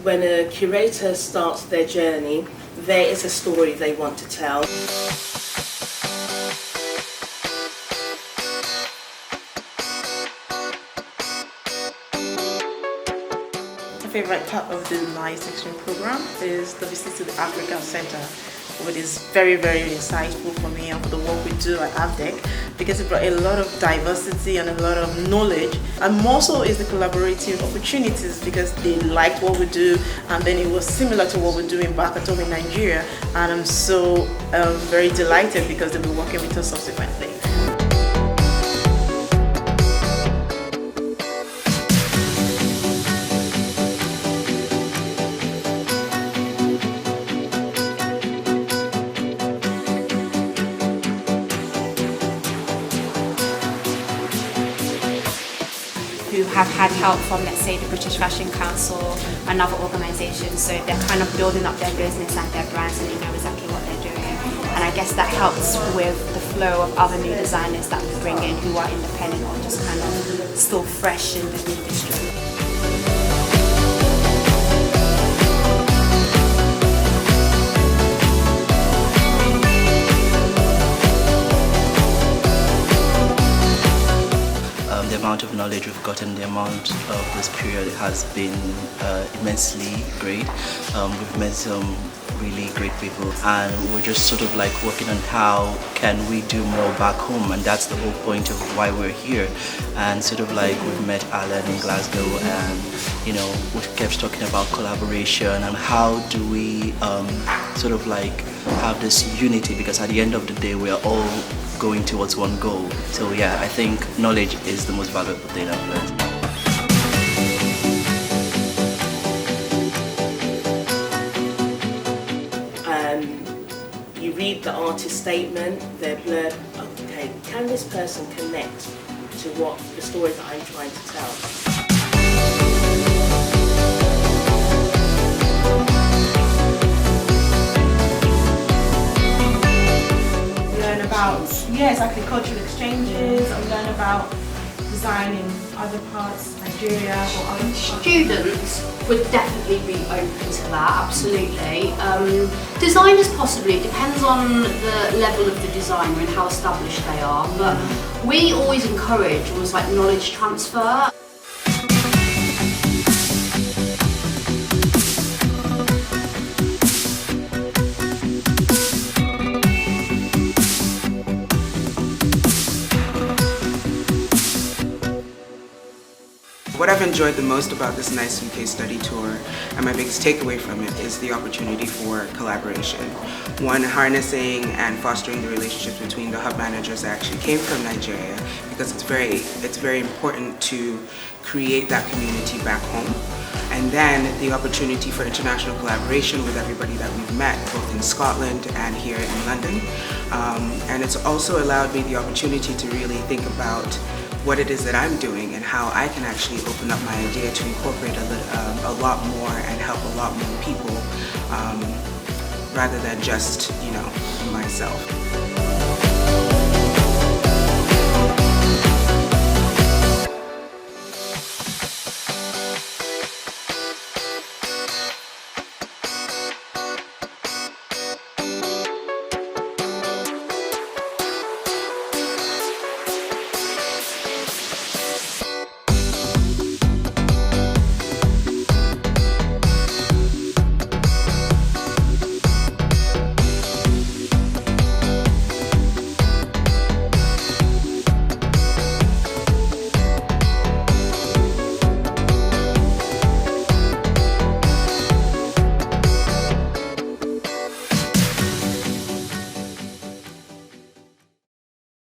When a curator starts their journey, there is a story they want to tell. My favorite part of the Nice Exchange program is the visit to the Africa Center, which is very, very insightful for me and for the work we do at AVDEC, because it brought a lot of diversity and a lot of knowledge. And more so is the collaborative opportunities, because they liked what we do, and then it was similar to what we're doing back at home in Nigeria. And I'm so very delighted because they'll be working with us subsequently. Who have had help from, let's say, the British Fashion Council and other organisations, so they're kind of building up their business and their brands, and they know exactly what they're doing. And I guess that helps with the flow of other new designers that we bring in who are independent or just kind of still fresh in the industry. The amount of knowledge we've gotten, the amount of this period has been immensely great. We've met some really great people, and we're just sort of like working on how can we do more back home, and that's the whole point of why we're here. And sort of like we've met Alan in Glasgow, and you know, we kept talking about collaboration and how do we sort of like have this unity, because at the end of the day we are all going towards one goal. So yeah, I think knowledge is the most valuable thing I've learned. You read the artist statement, they're blurred. Okay, can this person connect to what the story that I'm trying to tell? Learn about, exactly, cultural exchanges, and learn about design in other parts, Nigeria or other parts. Students would definitely be open to that, absolutely. Designers possibly, it depends on the level of the designer and how established they are, but we always encourage almost like knowledge transfer. What I've enjoyed the most about this Nice UK study tour, and my biggest takeaway from it, is the opportunity for collaboration. One, harnessing and fostering the relationships between the hub managers that actually came from Nigeria, because it's very important to create that community back home. And then the opportunity for international collaboration with everybody that we've met, both in Scotland and here in London. And it's also allowed me the opportunity to really think about what it is that I'm doing and how I can actually open up my idea to incorporate a lot more and help a lot more people rather than just, you know, myself.